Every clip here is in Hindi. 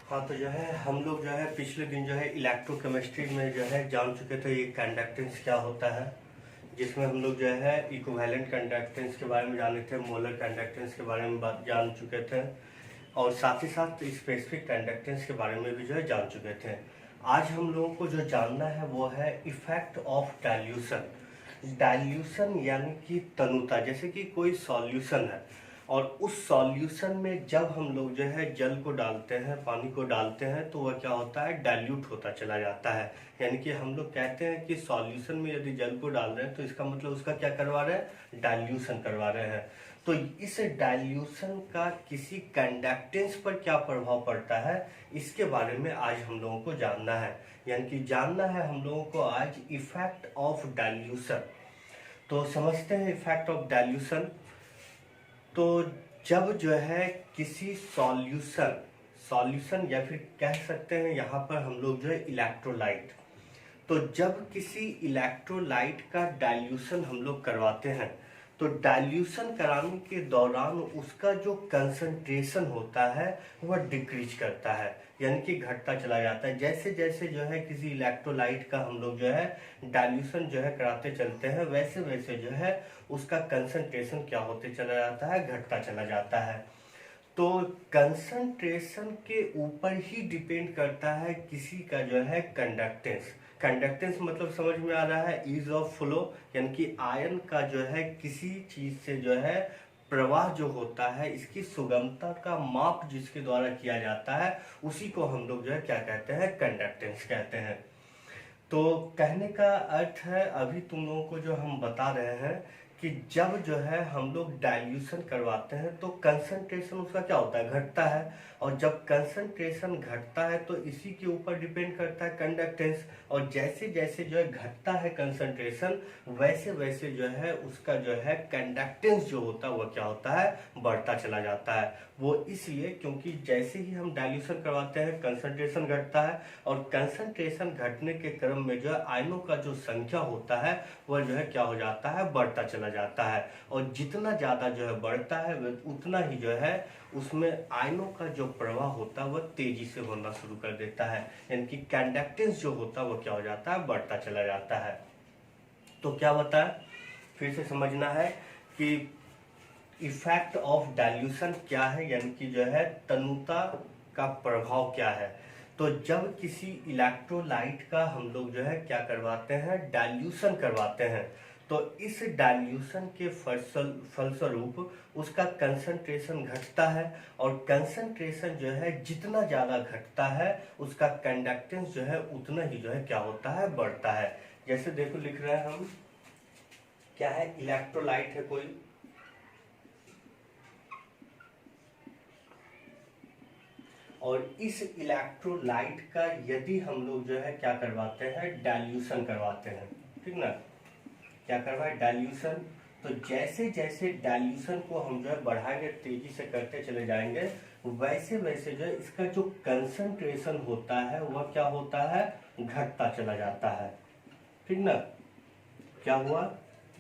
हाँ, तो जो है हम लोग जो है पिछले दिन जो है इलेक्ट्रोकेमिस्ट्री में जो है जान चुके थे ये कंडक्टेंस क्या होता है, जिसमें हम लोग जो है इक्विवेलेंट कंडक्टेंस के बारे में जाने थे, मोलर कंडक्टेंस के बारे में जान चुके थे और साथ ही साथ स्पेसिफिक कंडक्टेंस के बारे में भी जो है जान चुके थे। आज हम लोगों को जो जानना है वो है इफेक्ट ऑफ डाइल्यूशन। डाइल्यूशन यानी कि तनुता, जैसे कि कोई सॉल्यूशन है और उस सॉल्यूशन में जब हम लोग जो है जल को डालते हैं, पानी को डालते हैं, तो वह क्या होता है, डाइल्यूट होता चला जाता है। यानी कि हम लोग कहते हैं कि सॉल्यूशन में यदि जल को डाल रहे हैं तो इसका मतलब उसका क्या करवा रहे हैं, डाइल्यूशन करवा रहे हैं। तो इस डाइल्यूशन का किसी कंडक्टेंस पर क्या प्रभाव पड़ता है, इसके बारे में आज हम लोगों को जानना है। यानी कि जानना है हम लोगों को आज इफेक्ट ऑफ डाइल्यूशन। तो समझते हैं इफेक्ट ऑफ डाइल्यूशन। तो जब जो है किसी सॉल्यूशन या फिर कह सकते हैं यहाँ पर हम लोग जो है इलेक्ट्रोलाइट, तो जब किसी इलेक्ट्रोलाइट का डाइल्यूशन हम लोग करवाते हैं तो डाइल्यूशन कराने के दौरान उसका जो कंसंट्रेशन होता है वह डिक्रीज करता है, यानी कि घटता चला जाता है। जैसे जैसे जो है किसी इलेक्ट्रोलाइट का हम लोग जो है डाइल्यूशन जो है कराते चलते हैं, वैसे वैसे जो है उसका कंसंट्रेशन क्या होते चला जाता है, घटता चला जाता है। तो कंसंट्रेशन के ऊपर ही डिपेंड करता है किसी का जो है कंडक्टेंस। कंडक्टेंस मतलब समझ में आ रहा है, ईज ऑफ फ्लो, यानी कि आयन का जो है किसी चीज से जो है प्रवाह जो होता है, इसकी सुगमता का माप जिसके द्वारा किया जाता है उसी को हम लोग जो है क्या कहते हैं, कंडक्टेंस कहते हैं। तो कहने का अर्थ है, अभी तुम लोगों को जो हम बता रहे हैं कि जब जो है हम लोग डाइल्यूशन करवाते हैं तो कंसंट्रेशन उसका क्या होता है, घटता है। और जब कंसंट्रेशन घटता है तो इसी के ऊपर डिपेंड करता है कंडक्टेंस। और जैसे जैसे जो है घटता है कंसंट्रेशन, वैसे वैसे जो है उसका जो है कंडक्टेंस जो होता है वह क्या होता है, बढ़ता चला जाता है। वो इसलिए क्योंकि जैसे ही हम डाइल्यूशन करवाते हैं कंसंट्रेशन घटता है और कंसंट्रेशन घटने के क्रम में जो है आयनों का जो संख्या होता है वह जो है क्या हो जाता है, बढ़ता चला जाता है। और जितना ज़्यादा जो है बढ़ता है उतना ही जो है उसमें आयनों का जो प्रवाह होता है वह तेजी से होना शुरू कर देता है, यानी कि कंडक्टेंस जो होता है वह क्या हो जाता है, बढ़ता चला जाता है। तो क्या होता है, फिर से समझना है कि इफेक्ट ऑफ डाइल्यूशन क्या है, यानी कि जो है तनुता का प्रभाव क्या है। तो जब किसी इलेक्ट्रोलाइट का हम लोग जो है क्या करवाते हैं, डाइल्यूशन करवाते हैं, तो इस डाइल्यूशन के फलस्वरूप उसका कंसंट्रेशन घटता है और कंसंट्रेशन जो है जितना ज़्यादा घटता है उसका कंडक्टेंस जो है उतना ही जो है क्या होता है, बढ़ता है। जैसे देखो लिख रहे हैं हम, क्या है, इलेक्ट्रोलाइट है कोई, और इस इलेक्ट्रोलाइट का यदि हम लोग जो है क्या करवाते हैं, डाइल्यूशन करवाते हैं, ठीक ना, क्या करवाए, डाइल्यूशन। तो जैसे जैसे डाइल्यूशन को हम जो है बढ़ाएंगे, तेजी से करते चले जाएंगे, वैसे वैसे जो है इसका जो कंसंट्रेशन होता है वह क्या होता है, घटता चला जाता है, ठीक ना। क्या हुआ,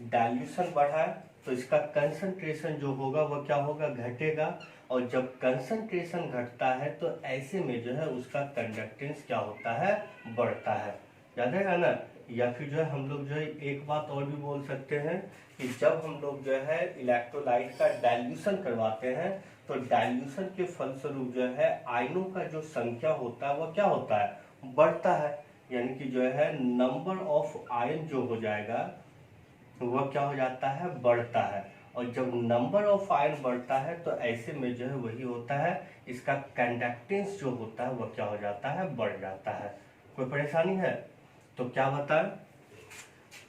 डाइल्यूशन बढ़ा तो इसका कंसंट्रेशन जो होगा वह क्या होगा, घटेगा। और जब कंसंट्रेशन घटता है तो ऐसे में जो है उसका कंडक्टेंस क्या होता है, बढ़ता है। याद है ना। या फिर जो है हम लोग जो है एक बात और भी बोल सकते हैं कि जब हम लोग जो है इलेक्ट्रोलाइट का डाइल्यूशन करवाते हैं तो डाइल्यूशन के फलस्वरूप जो है आयनों का जो संख्या होता है वह क्या होता है, बढ़ता है। यानी कि जो है नंबर ऑफ आयन जो हो जाएगा वह क्या हो जाता है, बढ़ता है। और जब नंबर ऑफ आयन बढ़ता है तो ऐसे में जो है वही होता है, इसका कंडक्टेंस जो होता है वह क्या हो जाता है, बढ़ जाता है। कोई परेशानी है। तो क्या बता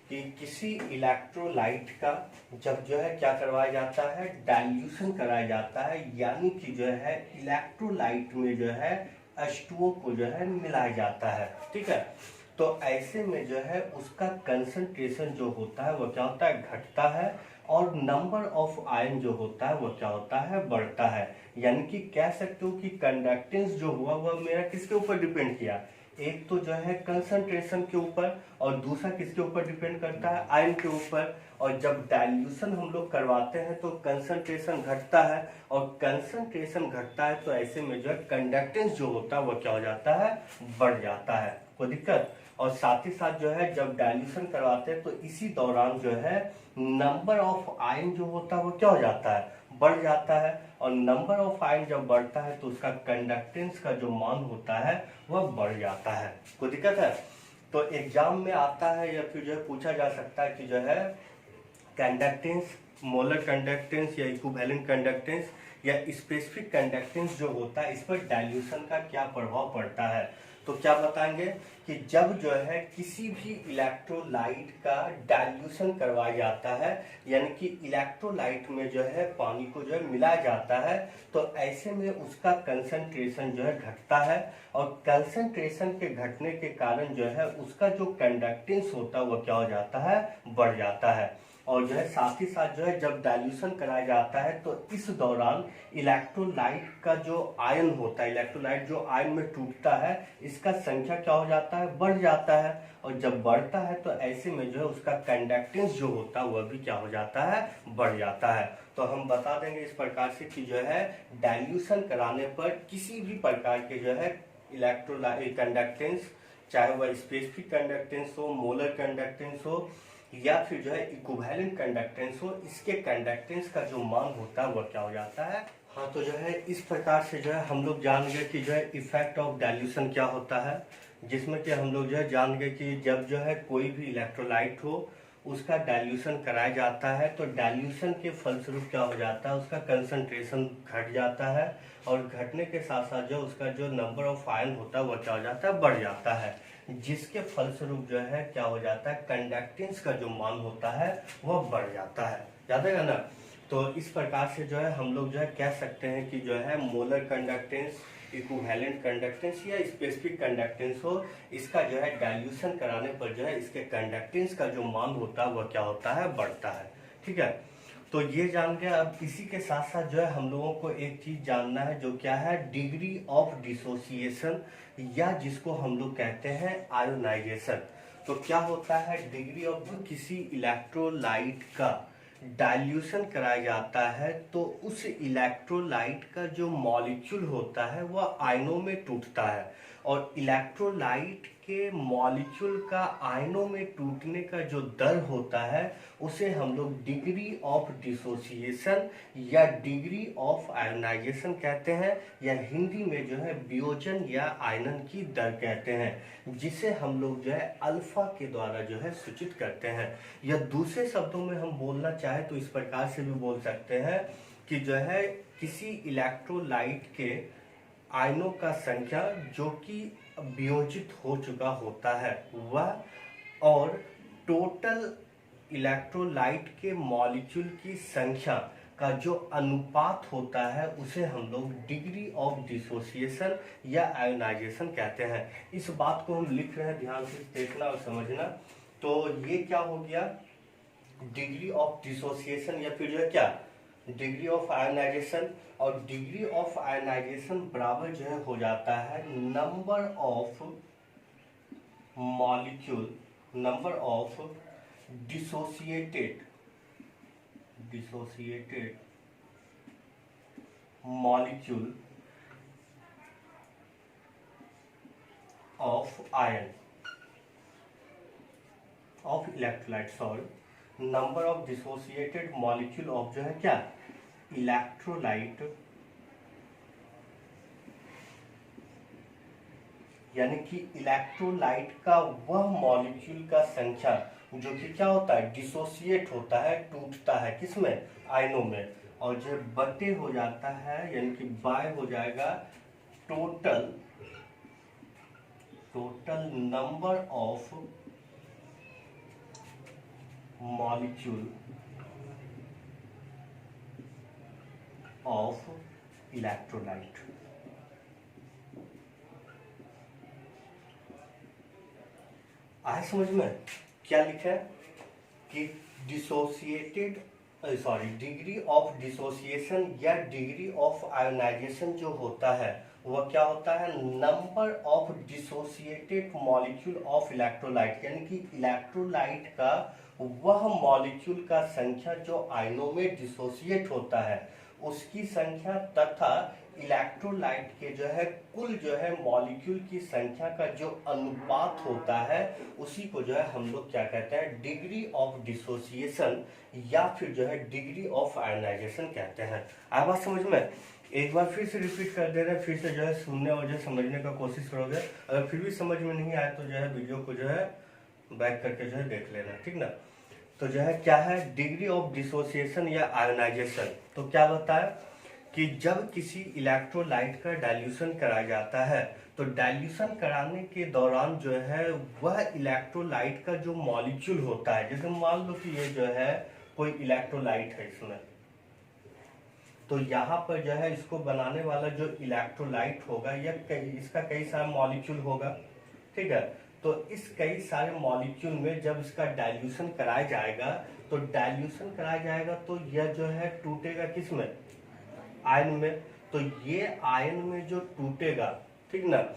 कि किसी इलेक्ट्रोलाइट का जब जो है क्या करवाया जाता है, डाइल्यूशन कराया जाता है, यानी कि जो है इलेक्ट्रोलाइट में जो है H2O को जो है मिलाया जाता है, ठीक है। तो ऐसे में जो है उसका कंसंट्रेशन जो होता है वह क्या होता है, घटता है और नंबर ऑफ आयन जो होता है वह क्या होता है, बढ़ता है। यानी कि कह सकते हो कि कंडक्टेंस जो हुआ वह मेरा किसके ऊपर डिपेंड किया, एक तो जो है कंसंट्रेशन के ऊपर और दूसरा किसके ऊपर डिपेंड करता है, आयन के ऊपर। और जब डाइल्यूशन हम लोग करवाते हैं तो कंसंट्रेशन घटता है, और कंसंट्रेशन घटता है तो ऐसे में जो है कंडक्टेंस जो होता है वो क्या हो जाता है, बढ़ जाता है। कोई दिक्कत? और साथ ही साथ जो है जब डाइल्यूशन करवाते हैं तो इसी दौरान जो है नंबर ऑफ आयन जो होता है वो क्या हो जाता है, बढ़ जाता है। और नंबर ऑफ आयन जब बढ़ता है तो उसका कंडक्टेंस का जो मान होता है वह बढ़ जाता है। कोई दिक्कत है? तो एग्जाम में आता है या फिर जो है पूछा जा सकता है कि जो है कंडक्टेंस, मोलर कंडक्टेंस या इक्विवेलेंट कंडक्टेंस या स्पेसिफिक कंडक्टेंस जो होता है इस पर डाइल्यूशन का क्या प्रभाव पड़ता है। तो क्या बताएंगे कि जब जो है किसी भी इलेक्ट्रोलाइट का डाइल्यूशन करवाया जाता है, यानी कि इलेक्ट्रोलाइट में जो है पानी को जो है मिलाया जाता है, तो ऐसे में उसका कंसंट्रेशन जो है घटता है, और कंसंट्रेशन के घटने के कारण जो है उसका जो कंडक्टेंस होता है वो क्या हो जाता है, बढ़ जाता है। और जो है साथ ही साथ जो है जब डाइल्यूशन कराया जाता है तो इस दौरान इलेक्ट्रोलाइट का जो आयन होता है, इलेक्ट्रोलाइट जो आयन में टूटता है, इसका संख्या क्या हो जाता है, बढ़ जाता है। और जब बढ़ता है तो ऐसे में जो है उसका कंडक्टेंस जो होता है वह भी क्या हो जाता है, बढ़ जाता है। तो हम बता देंगे इस प्रकार से कि जो है डाइल्यूशन कराने पर किसी भी प्रकार के जो है इलेक्ट्रोलाइट कंडक्टेंस, चाहे वह स्पेसिफिक कंडक्टेंस हो, मोलर कंडक्टेंस हो या फिर जो है इक्विवेलेंट कंडक्टेंस हो, इसके कंडक्टेंस का जो मान होता है वह क्या हो जाता है। हाँ, तो जो है इस प्रकार से जो है हम लोग जान गए कि जो है इफेक्ट ऑफ डाइल्यूशन क्या होता है, जिसमें कि हम लोग जो है जान गए कि जब जो है कोई भी इलेक्ट्रोलाइट हो उसका डाइल्यूशन कराया जाता है तो डाइल्यूशन के फलस्वरूप क्या हो जाता है, उसका कंसंट्रेशन घट जाता है, और घटने के साथ साथ जो उसका जो नंबर ऑफ आयन होता है वह क्या हो जाता है, बढ़ जाता है, जिसके फलस्वरूप जो है क्या हो जाता है, कंडक्टेंस का जो मान होता है वह बढ़ जाता है। याद है ना? तो इस प्रकार से जो है हम लोग जो है कह सकते हैं कि जो है मोलर कंडक्टेंस, इक्विवेलेंट कंडक्टेंस या स्पेसिफिक कंडक्टेंस हो, इसका जो है डाइल्यूशन कराने पर जो है इसके कंडक्टेंस का जो मान होता है वह क्या होता है, बढ़ता है। ठीक है, तो ये जान गया। अब इसी के साथ साथ जो है हम लोगों को एक चीज जानना है जो क्या है, डिग्री ऑफ डिसोसिएशन, या जिसको हम लोग कहते हैं आयोनाइजेशन। तो क्या होता है, डिग्री ऑफ किसी इलेक्ट्रोलाइट का डाइल्यूशन कराया जाता है तो उस इलेक्ट्रोलाइट का जो मॉलिक्यूल होता है वह आयनों में टूटता है, और इलेक्ट्रोलाइट के मॉलिक्यूल का आयनों में टूटने का जो दर होता है उसे हम लोग डिग्री ऑफ डिसोसिएशन या डिग्री ऑफ आयोनाइजेशन कहते हैं, या हिंदी में जो है वियोजन या आयनन की दर कहते हैं, जिसे हम लोग जो है अल्फा के द्वारा जो है सूचित करते हैं। या दूसरे शब्दों में हम बोलना चाहे तो इस प्रकार से भी बोल सकते हैं कि जो है किसी इलेक्ट्रोलाइट के आयनों का संख्या जो कि वियोजित हो चुका होता है वह, और टोटल इलेक्ट्रोलाइट के मॉलिक्यूल की संख्या का जो अनुपात होता है उसे हम लोग डिग्री ऑफ डिसोसिएशन या आयोनाइजेशन कहते हैं। इस बात को हम लिख रहे हैं, ध्यान से देखना और समझना। तो ये क्या हो गया, डिग्री ऑफ डिसोसिएशन या फिर जो है क्या, डिग्री ऑफ आयोनाइजेशन। और डिग्री ऑफ आयोनाइजेशन बराबर जो है हो जाता है number of molecule, number of dissociated molecule of ion of electrolyte, sorry, number of dissociated molecule of जो है क्या, इलेक्ट्रोलाइट, यानी कि इलेक्ट्रोलाइट का वह मॉलिक्यूल का संख्या जो कि क्या होता है, डिसोसिएट होता है, टूटता है, किसमें, आयनों में, और जो बटे हो जाता है यानी कि बाय हो जाएगा total number of molecule of electrolyte. आए समझ में? क्या लिखा है कि dissociated, sorry, degree of dissociation या डिग्री ऑफ आयोनाइजेशन जो होता है वह क्या होता है, number of dissociated molecule of electrolyte, यानी कि इलेक्ट्रोलाइट का वह मॉलिक्यूल का संख्या जो आयनों में डिसोसिएट होता है उसकी संख्या, तथा इलेक्ट्रोलाइट के जो है कुल जो है मॉलिक्यूल की संख्या का जो अनुपात होता है उसी को जो है हम लोग क्या कहते हैं, डिग्री ऑफ डिसोसिएशन या फिर जो है डिग्री ऑफ आयनाइजेशन कहते हैं। आया बात समझ में? एक बार फिर से रिपीट कर दे रहे हैं, फिर से जो है सुनने और जो है समझने का कोशिश करोगे। अगर फिर भी समझ में नहीं आए तो जो है वीडियो को जो है बैक करके जो है देख लेना, ठीक ना। तो जो है क्या है, डिग्री ऑफ डिसोसिएशन या आयनाइजेशन। तो क्या बताया कि जब किसी इलेक्ट्रोलाइट का डाइल्यूशन कराया जाता है तो डाइल्यूशन कराने के दौरान जो है वह इलेक्ट्रोलाइट का जो मॉलिक्यूल होता है, जैसे मान लो कि ये जो है कोई इलेक्ट्रोलाइट है इसमें, तो यहाँ पर जो है इसको बनाने वाला जो इलेक्ट्रोलाइट होगा या इसका कई सारा मॉलिक्यूल होगा, ठीक है। तो इस कई सारे मॉलिक्यूल में जब इसका डाइल्यूशन कराया जाएगा तो यह जो है टूटेगा किस में, आयन में। तो ये आयन में जो टूटेगा, ठीक ना,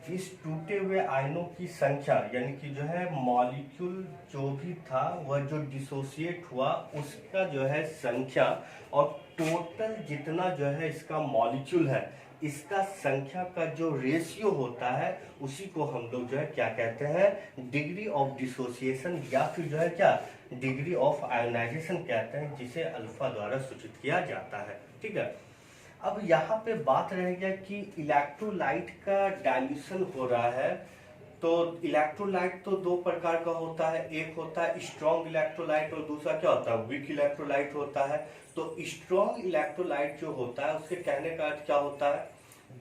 इस टूटे हुए आयनों की संख्या यानी कि जो है मॉलिक्यूल जो भी था वह जो डिसोसिएट हुआ उसका जो है संख्या और टोटल जितना जो है इसका मॉलिक्यूल है इसका संख्या का जो रेशियो होता है उसी को हम लोग जो है क्या कहते हैं, डिग्री ऑफ डिसोसिएशन या फिर जो है क्या, डिग्री ऑफ आयोनाइजेशन कहते हैं, जिसे अल्फा द्वारा सूचित किया जाता है, ठीक है। अब यहाँ पे बात रह गया कि इलेक्ट्रोलाइट का डाइल्यूशन हो रहा है। तो इलेक्ट्रोलाइट तो दो प्रकार का होता है, एक होता है स्ट्रॉन्ग इलेक्ट्रोलाइट और दूसरा क्या होता है, वीक इलेक्ट्रोलाइट होता है। तो स्ट्रॉन्ग इलेक्ट्रोलाइट जो होता है उसके कहने का अर्थ क्या होता है,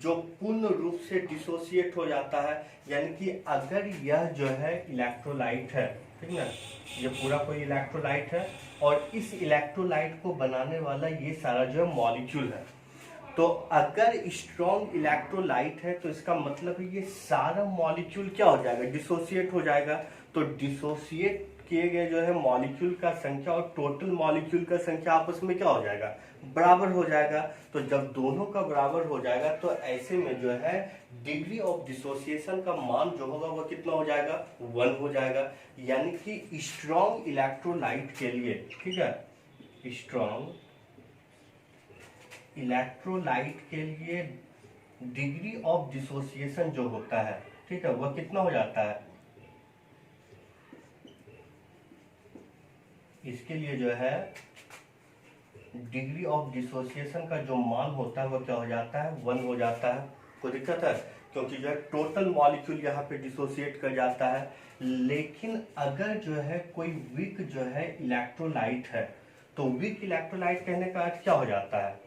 जो पूर्ण रूप से डिसोसिएट हो जाता है। यानी कि अगर यह जो है इलेक्ट्रोलाइट है, ठीक ना, ये पूरा कोई इलेक्ट्रोलाइट है और इस इलेक्ट्रोलाइट को बनाने वाला ये सारा जो है मॉलिक्यूल है, तो अगर स्ट्रॉन्ग इलेक्ट्रोलाइट है तो इसका मतलब है ये सारा मॉलिक्यूल क्या हो जाएगा, डिसोसिएट हो जाएगा। तो डिसोसिएट किए गए जो है मॉलिक्यूल का संख्या और टोटल मॉलिक्यूल का संख्या आपस में क्या हो जाएगा, बराबर हो जाएगा। तो जब दोनों का बराबर हो जाएगा तो ऐसे में जो है डिग्री ऑफ डिसोसिएशन का मान जो होगा वो कितना हो जाएगा, 1 हो जाएगा। यानी कि स्ट्रॉन्ग इलेक्ट्रोलाइट के लिए, ठीक है, स्ट्रॉन्ग इलेक्ट्रोलाइट के लिए डिग्री ऑफ डिसोसिएशन जो होता है, ठीक है, वह कितना हो जाता है, इसके लिए जो है डिग्री ऑफ डिसोसिएशन का जो मान होता है वह क्या हो जाता है, 1 हो जाता है। कोई दिक्कत है, क्योंकि जो है टोटल मॉलिक्यूल यहाँ पे डिसोसिएट कर जाता है। लेकिन अगर जो है कोई वीक जो है इलेक्ट्रोलाइट है तो वीक इलेक्ट्रोलाइट कहने का अर्थ क्या हो जाता है,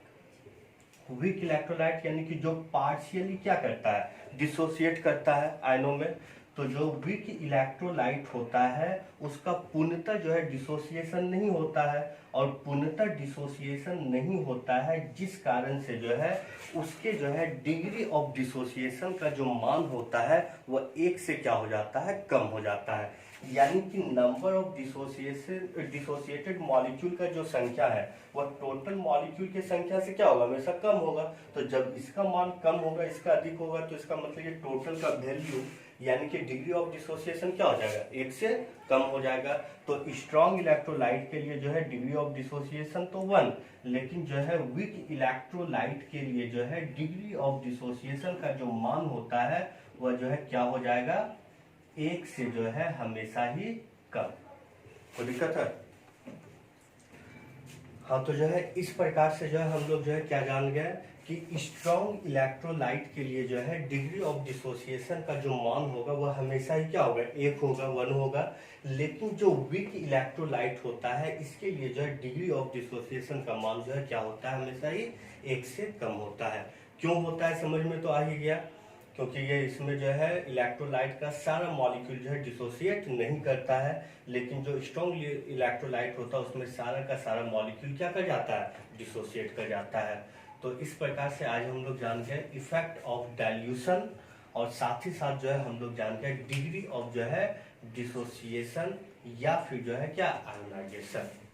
वीक इलेक्ट्रोलाइट यानी कि जो पार्शियली क्या करता है, डिसोसिएट करता है आयनों में। तो जो वीक इलेक्ट्रोलाइट होता है उसका पूर्णतः जो है डिसोसिएशन नहीं होता है, और पूर्णतः डिसोसिएशन नहीं होता है जिस कारण से जो है उसके जो है डिग्री ऑफ डिसोसिएशन का जो मान होता है वह 1 से क्या हो जाता है, कम हो जाता है। यानी कि नंबर ऑफ डिसोसिएटेड मॉलिक्यूल का जो संख्या है वह टोटल मॉलिक्यूल की संख्या से क्या होगा, हमेशा कम होगा। तो जब इसका मान कम होगा, इसका अधिक होगा, तो इसका मतलब ये टोटल का वैल्यू यानी कि डिग्री ऑफ डिसोसिएशन क्या हो जाएगा, 1 से कम हो जाएगा। तो स्ट्रॉन्ग इलेक्ट्रोलाइट के लिए जो है डिग्री ऑफ डिसोसिएशन तो 1, लेकिन जो है वीक इलेक्ट्रोलाइट के लिए जो है डिग्री ऑफ डिसोसिएशन का जो मान होता है वह जो है क्या हो जाएगा, 1 से जो है हमेशा ही कम। कोई दिक्कत है? हाँ, तो जो है इस प्रकार से जो है हम लोग जो है क्या जान गए कि स्ट्रॉन्ग इलेक्ट्रोलाइट के लिए जो है डिग्री ऑफ डिसोसिएशन का जो मान होगा वह हमेशा ही क्या होगा, 1 होगा, 1 होगा। लेकिन जो वीक इलेक्ट्रोलाइट होता है इसके लिए जो है डिग्री ऑफ डिसोसिएशन का मान जो है क्या होता है, हमेशा ही 1 से कम होता है। क्यों होता है समझ में तो आ ही गया, क्योंकि ये इसमें जो है इलेक्ट्रोलाइट का सारा मॉलिक्यूल जो है डिसोसिएट नहीं करता है, लेकिन जो स्ट्रॉन्ग इलेक्ट्रोलाइट होता है उसमें सारा का सारा मॉलिक्यूल क्या कर जाता है, डिसोसिएट कर जाता है। तो इस प्रकार से आज हम लोग जान गए इफेक्ट ऑफ डाइल्यूशन, और साथ ही साथ जो है हम लोग जान गए डिग्री ऑफ जो है डिसोसिएशन या फिर जो है क्या, आयोनाइजेशन।